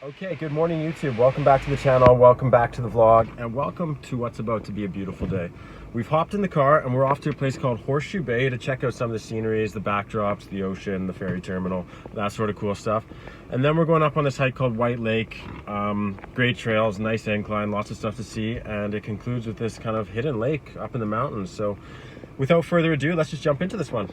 Okay, good morning YouTube. Welcome back to the channel, welcome back to the vlog, and welcome to what's about to be a beautiful day. We've hopped in the car and we're off to a place called Horseshoe Bay to check out some of the sceneries, the backdrops, the ocean, the ferry terminal, that sort of cool stuff. And then we're going up on this hike called White Lake. Great trails, nice incline, lots of stuff to see, and it concludes with this kind of hidden lake up in the mountains. So without further ado, let's just jump into this one.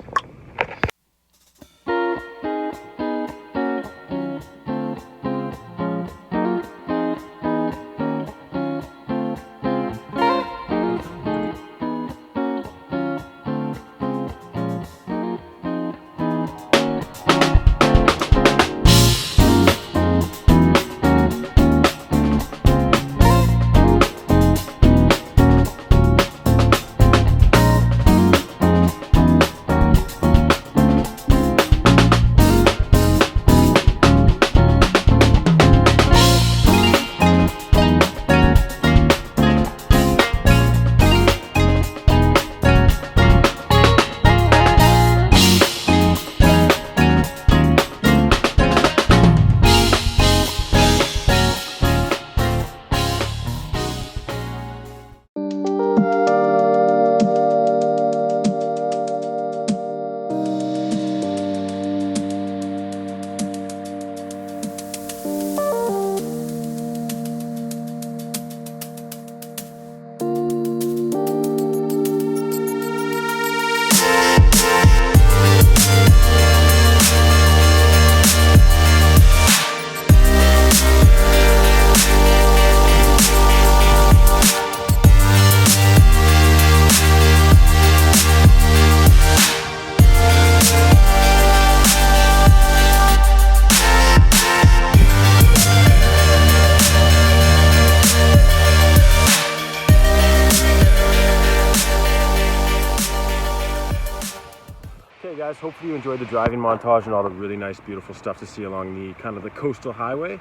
Okay guys, hopefully you enjoyed the driving montage and all the really nice beautiful stuff to see along the kind of the coastal highway.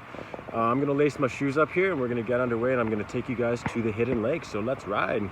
I'm gonna lace my shoes up here and we're gonna get underway, and I'm gonna take you guys to the hidden lake, so let's ride.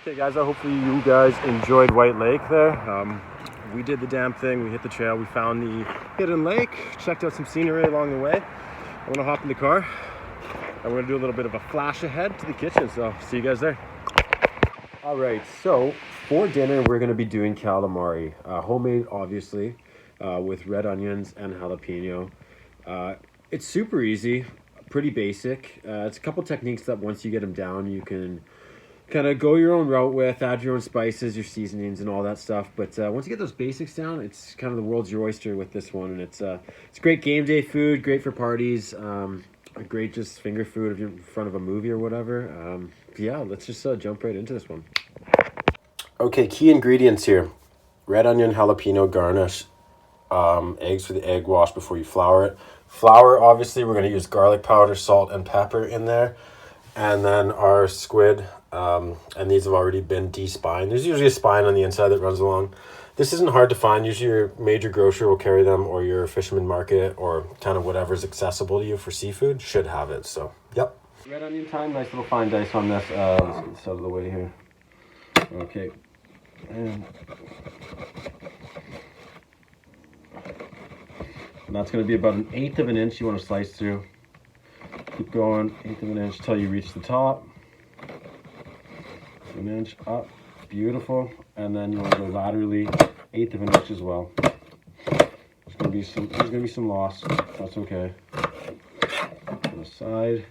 Okay guys, hopefully you guys enjoyed White Lake there. We did the damn thing, we hit the trail, we found the hidden lake, checked out some scenery along the way. I'm gonna hop in the car and we're gonna do a little bit of a flash ahead to the kitchen, so see you guys there. All right, so for dinner we're gonna be doing calamari, homemade obviously, with red onions and jalapeno. It's super easy, pretty basic. It's a couple techniques that once you get them down, you can kind of go your own route with, add your own spices, your seasonings, and all that stuff. But once you get those basics down, it's kind of the world's your oyster with this one, and it's great game day food, great for parties, great just finger food if you're in front of a movie or whatever. Yeah, let's just jump right into this one. Okay, key ingredients here: red onion jalapeno garnish. eggs for the egg wash before you flour it. Flour, obviously, we're going to use garlic powder, salt, and pepper in there. And then our squid, and these have already been de-spined. There's usually a spine on the inside that runs along. This isn't hard to find. Usually your major grocer will carry them, or your fisherman market, or kind of whatever's accessible to you for seafood should have it. So, yep. Red onion time, nice little fine dice on this. Let's get this out of the way here. Okay. And that's going to be about 1/8 of an inch you want to slice through. Keep going, 1/8 of an inch till you reach the top. 1 inch up, beautiful. And then you want to go laterally 1/8 of an inch as well. There's going to be some loss. That's okay. On the side.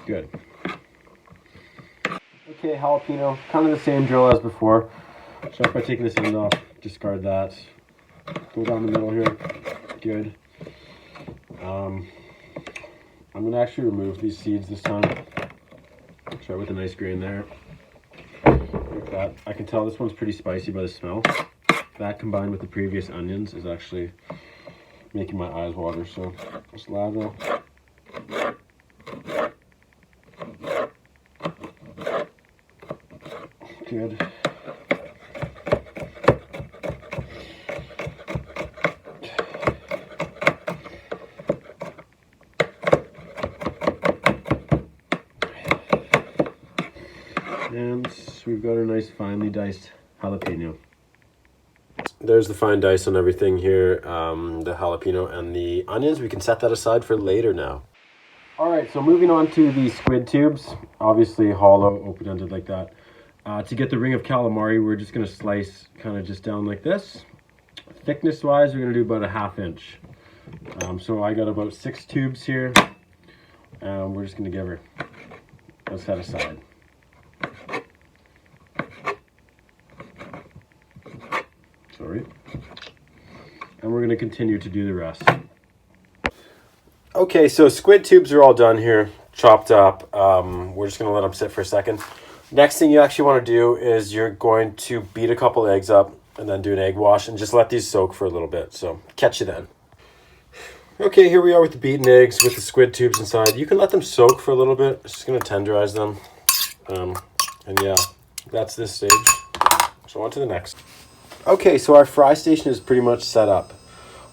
Good. Okay, jalapeno, kind of the same drill as before. Start by taking this end off, discard that. Go down the middle here. Good. I'm going to actually remove these seeds this time. Start with a nice grain there. Like that. I can tell this one's pretty spicy by the smell. That combined with the previous onions is actually making my eyes water. So just lateral. Good. And we've got a nice finely diced jalapeno. There's the fine dice on everything here, the jalapeno and the onions. We can set that aside for later now. All right, so moving on to the squid tubes, obviously hollow, open-ended like that. To get the ring of calamari, we're just going to slice kind of just down like this. Thickness-wise, we're going to do about 1/2 inch. So I got about 6 tubes here. We're just going to give her a set aside. Sorry. And we're going to continue to do the rest. Okay, so squid tubes are all done here, chopped up. We're just going to let them sit for a second. Next thing you actually want to do is you're going to beat a couple eggs up and then do an egg wash and just let these soak for a little bit. So catch you then. Okay, here we are with the beaten eggs with the squid tubes inside. You can let them soak for a little bit. It's just going to tenderize them. And yeah, that's this stage. So on to the next. Okay, so our fry station is pretty much set up.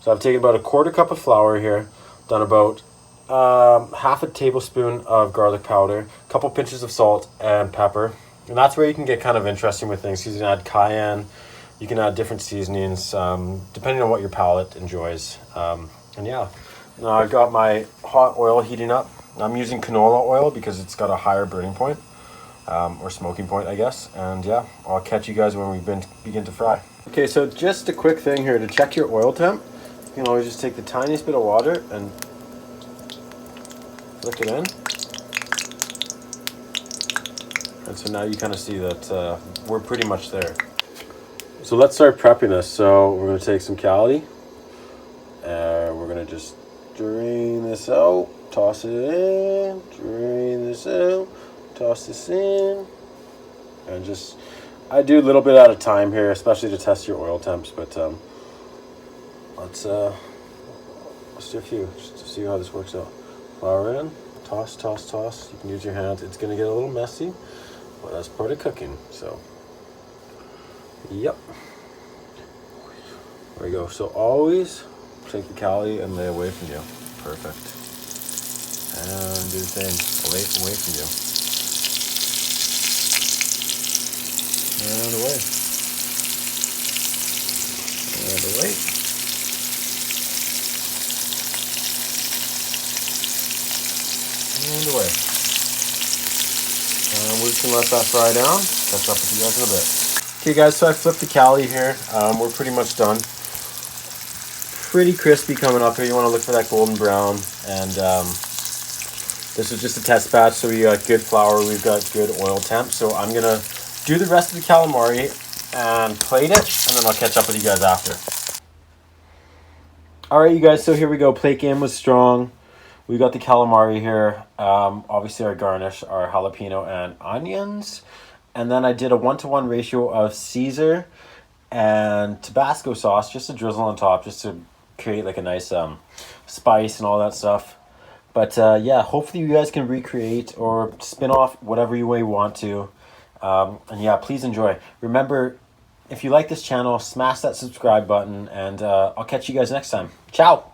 So I've taken about 1/4 cup of flour here, done about 1/2 tablespoon of garlic powder, a couple pinches of salt and pepper. And that's where you can get kind of interesting with things. You can add cayenne, you can add different seasonings, depending on what your palate enjoys. And yeah, now I've got my hot oil heating up. I'm using canola oil because it's got a higher burning point, or smoking point, I guess. And yeah, I'll catch you guys when we begin to fry. Okay, so just a quick thing here to check your oil temp. You can always just take the tiniest bit of water and flick it in. And so now you kind of see that we're pretty much there. So let's start prepping this. So we're going to take some cali. We're going to just drain this out, toss it in, drain this out, toss this in. And just, I do a little bit at a time here, especially to test your oil temps. But let's do a few just to see how this works out. Flour in, toss, toss, toss. You can use your hands. It's going to get a little messy, but that's part of cooking. So, yep. There we go. So always take the cali and lay away from you. Perfect. And do the same. Away from you. And away. And away. And away. And we're just going to let that fry down. Catch up with you guys in a bit. Okay guys, so I flipped the cali here. We're pretty much done. Pretty crispy coming up here. You want to look for that golden brown. And this is just a test batch, so we got good flour, we've got good oil temp. So I'm going to do the rest of the calamari and plate it, and then I'll catch up with you guys after. All right, you guys, so here we go. Plate game was strong. We got the calamari here. Obviously our garnish are jalapeno and onions. And then I did a 1-to-1 ratio of Caesar and Tabasco sauce, just to drizzle on top, just to create like a nice spice and all that stuff. But yeah, hopefully you guys can recreate or spin off whatever you way want to. And yeah, please enjoy. Remember, if you like this channel, smash that subscribe button, and I'll catch you guys next time. Ciao!